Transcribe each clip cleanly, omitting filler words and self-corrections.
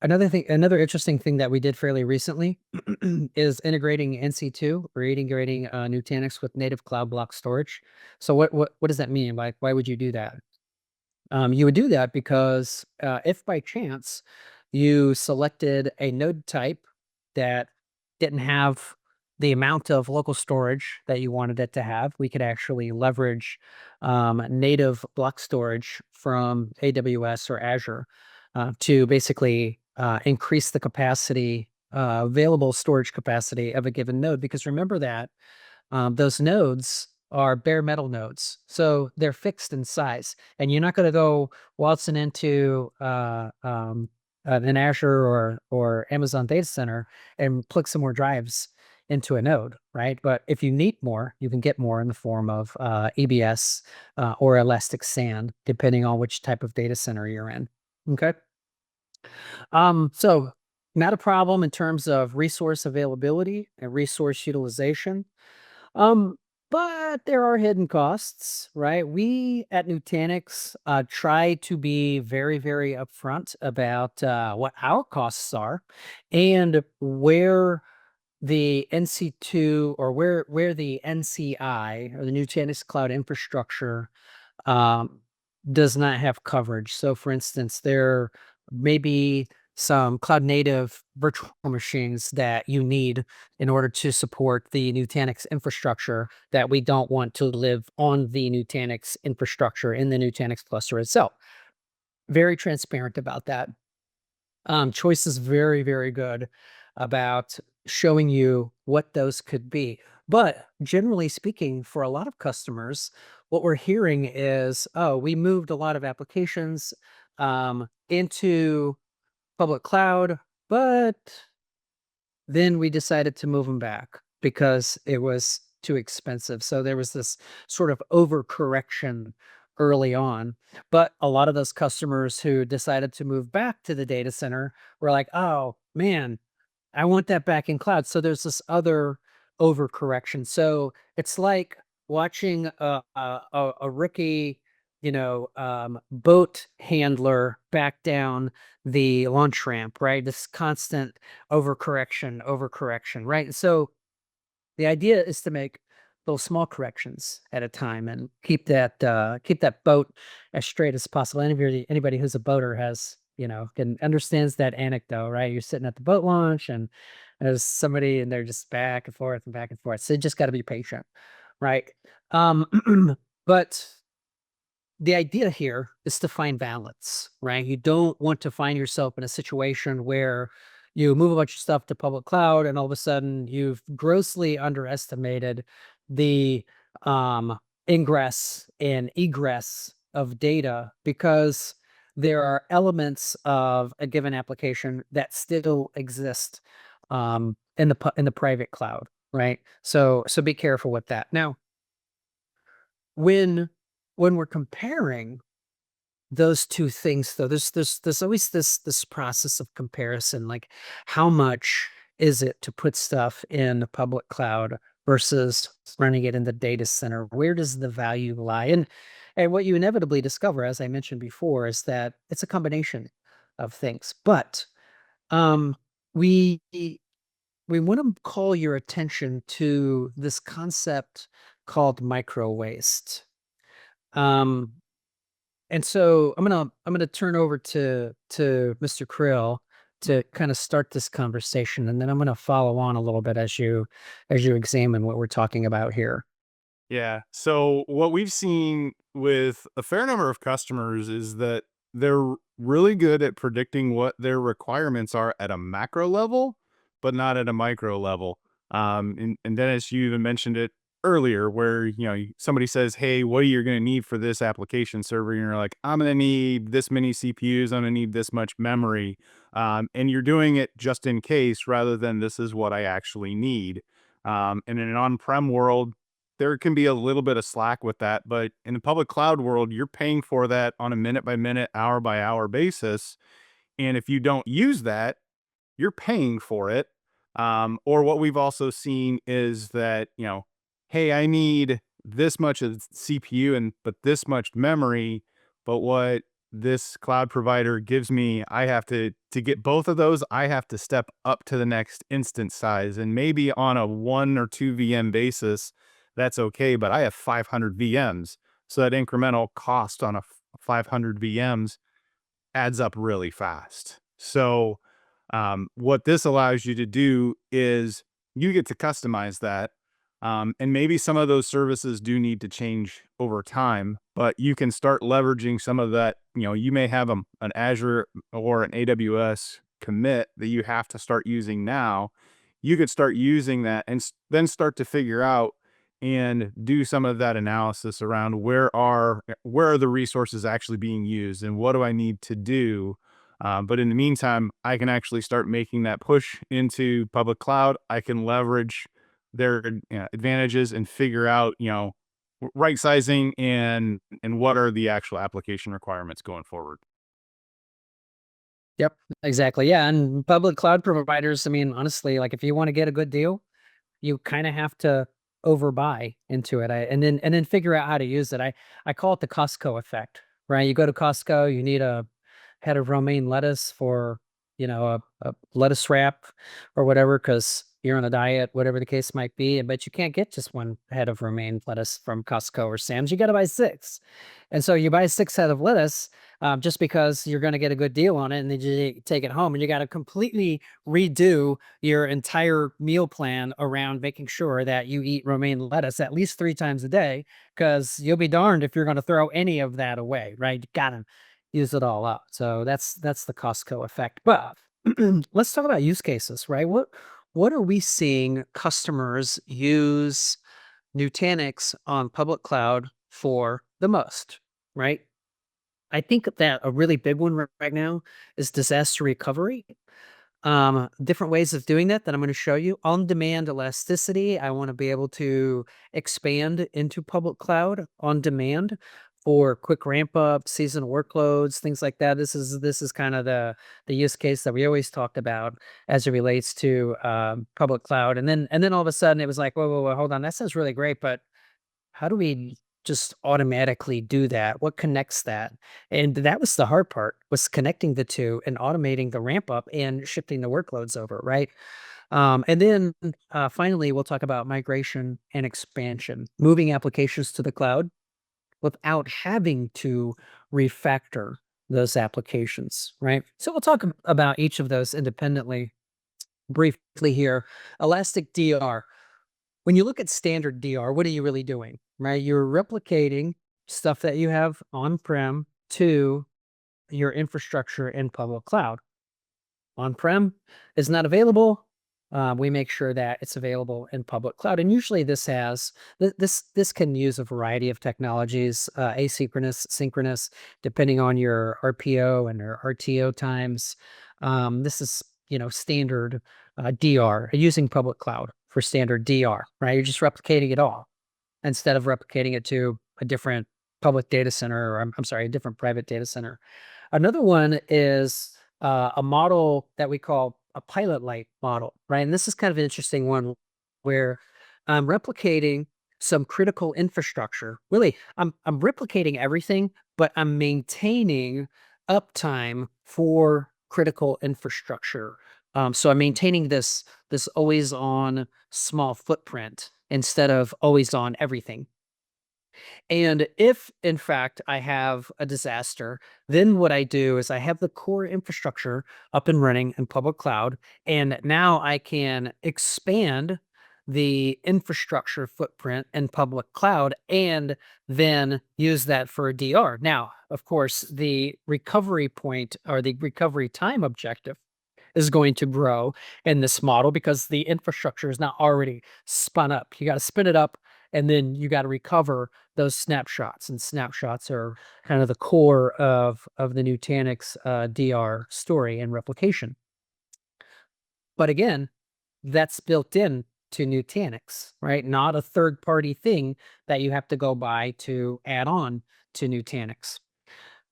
Another interesting thing that we did fairly recently is integrating NC2 or integrating Nutanix with native cloud block storage. So what does that mean? Like, why would you do that? You would do that because if by chance you selected a node type that didn't have the amount of local storage that you wanted it to have, we could actually leverage native block storage from AWS or Azure to basically increase the capacity, available storage capacity of a given node. Because remember that those nodes are bare metal nodes, so they're fixed in size, and you're not going to go waltzing into an Azure or Amazon data center and plug some more drives into a node, right? But if you need more, you can get more in the form of EBS or Elastic SAN, depending on which type of data center you're in. Okay. So not a problem in terms of resource availability and resource utilization. Um, but there are hidden costs, right? We at Nutanix try to be very, very upfront about what our costs are and where the NC2 or where the NCI or the Nutanix Cloud Infrastructure um, does not have coverage. So, for instance, there may be some cloud native virtual machines that you need in order to support the Nutanix infrastructure that we don't want to live on the Nutanix infrastructure in the Nutanix cluster itself. Very transparent about that. Choice is very, very good about showing you what those could be. But generally speaking, for a lot of customers, what we're hearing is, oh, we moved a lot of applications into public cloud, but then we decided to move them back because it was too expensive. So there was this sort of overcorrection early on. But a lot of those customers who decided to move back to the data center were like, oh man, I want that back in cloud. So there's this other overcorrection. So it's like watching a rookie, boat handler back down the launch ramp, right? This constant overcorrection, right? So the idea is to make those small corrections at a time and keep that boat as straight as possible. Anybody who's a boater has, understands that anecdote, right? You're sitting at the boat launch and there's somebody and they're just back and forth and back and forth. So you just got to be patient, right? But the idea here is to find balance, right? You don't want to find yourself in a situation where you move a bunch of stuff to public cloud and all of a sudden you've grossly underestimated the ingress and egress of data because there are elements of a given application that still exist in the private cloud, right? So be careful with that. Now, when we're comparing those two things, though, there's always this process of comparison, like how much is it to put stuff in the public cloud versus running it in the data center? Where does the value lie? And what you inevitably discover, as I mentioned before, is that it's a combination of things. But um, we we want to call your attention to this concept called micro waste. Um, and so I'm gonna turn over to Mr. Krill to kind of start this conversation, and then I'm gonna follow on a little bit as you examine what we're talking about here. Yeah. So what we've seen with a fair number of customers is that they're really good at predicting what their requirements are at a macro level, but not at a micro level. And Dennis, you even mentioned it earlier, where somebody says, "Hey, what are you going to need for this application server?" And you're like, "I'm going to need this many CPUs. I'm going to need this much memory," and you're doing it just in case, rather than this is what I actually need. And in an on-prem world, there can be a little bit of slack with that, but in the public cloud world, you're paying for that on a minute by minute, hour by hour basis. And if you don't use that, you're paying for it. Or what we've also seen is that, hey, I need this much of CPU and but this much memory. But what this cloud provider gives me, I have to get both of those, I have to step up to the next instance size. And maybe on a 1 or 2 VM basis, that's okay, but I have 500 VMs. So that incremental cost on 500 VMs adds up really fast. So, what this allows you to do is you get to customize that. And maybe some of those services do need to change over time, but you can start leveraging some of that. You may have an Azure or an AWS commit that you have to start using now. You could start using that and then start to figure out and do some of that analysis around where are the resources actually being used and what do I need to do. But in the meantime, I can actually start making that push into public cloud. I can leverage their advantages and figure out, right sizing and what are the actual application requirements going forward. Yep, exactly. Yeah, and public cloud providers, I mean, honestly, like if you want to get a good deal, you kind of have to overbuy into it. And then figure out how to use it. I call it the Costco effect, right? You go to Costco, you need a head of romaine lettuce for, a lettuce wrap or whatever, because you're on a diet, whatever the case might be. But you can't get just one head of romaine lettuce from Costco or Sam's. You got to buy six. And so you buy six head of lettuce just because you're going to get a good deal on it. And then you take it home and you got to completely redo your entire meal plan around making sure that you eat romaine lettuce at least 3 times a day, because you'll be darned if you're going to throw any of that away, right? You gotta use it all up. So that's the Costco effect. But let's talk about use cases, right? What are we seeing customers use Nutanix on public cloud for the most, right? I think that a really big one right now is disaster recovery. Different ways of doing that I'm going to show you. On demand elasticity, I want to be able to expand into public cloud on demand for quick ramp up, seasonal workloads, things like that. This is kind of the use case that we always talked about as it relates to public cloud. And then all of a sudden it was like, whoa, hold on, that sounds really great, but how do we just automatically do that? What connects that? And that was the hard part, was connecting the two and automating the ramp up and shifting the workloads over, right? And then finally, we'll talk about migration and expansion, moving applications to the cloud without having to refactor those applications, right? So we'll talk about each of those independently briefly here. Elastic DR. When you look at standard DR, what are you really doing, right? You're replicating stuff that you have on-prem to your infrastructure in public cloud. On-prem is not available. We make sure that it's available in public cloud, and usually this can use a variety of technologies, asynchronous, synchronous, depending on your RPO and your RTO times. This is standard DR, using public cloud for standard DR, right? You're just replicating it all instead of replicating it to a different public data center, or I'm sorry, a different private data center. Another one is a model that we call a pilot light model, right? And this is kind of an interesting one where I'm replicating some critical infrastructure. Really, I'm replicating everything, but I'm maintaining uptime for critical infrastructure. So I'm maintaining this always on small footprint instead of always on everything. And if, in fact, I have a disaster, then what I do is I have the core infrastructure up and running in public cloud, and now I can expand the infrastructure footprint in public cloud and then use that for a DR. Now, of course, the recovery point or the recovery time objective is going to grow in this model because the infrastructure is not already spun up. You got to spin it up and then you got to recover those snapshots. And snapshots are kind of the core of the Nutanix DR story and replication. But again, that's built in to Nutanix, right? Not a third party thing that you have to go buy to add on to Nutanix.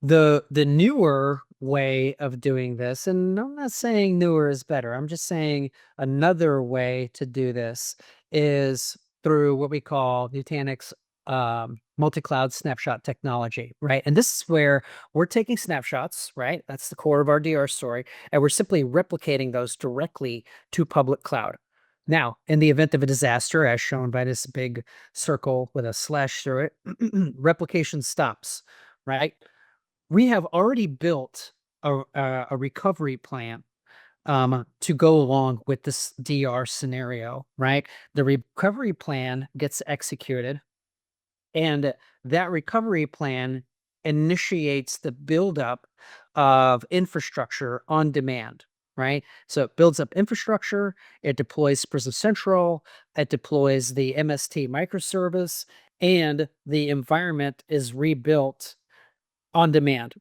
The newer way of doing this, and I'm not saying newer is better, I'm just saying another way to do this is through what we call Nutanix multi-cloud snapshot technology, right? And this is where we're taking snapshots, right? That's the core of our DR story, and we're simply replicating those directly to public cloud. Now, in the event of a disaster, as shown by this big circle with a slash through it, replication stops, right? We have already built a recovery plan to go along with this DR scenario, right? The recovery plan gets executed, and that recovery plan initiates the buildup of infrastructure on demand, right? So it builds up infrastructure, it deploys Prism Central, it deploys the MST microservice, and the environment is rebuilt on demand.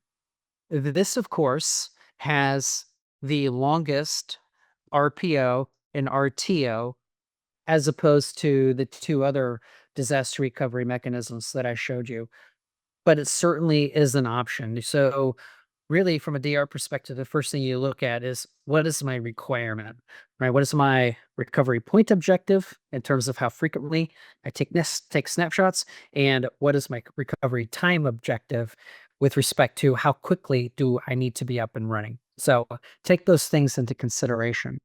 This, of course, has the longest RPO and RTO as opposed to the two other disaster recovery mechanisms that I showed you, but it certainly is an option. So really from a DR perspective, the first thing you look at is what is my requirement, right? What is my recovery point objective in terms of how frequently I take snapshots, and what is my recovery time objective with respect to how quickly do I need to be up and running? So take those things into consideration.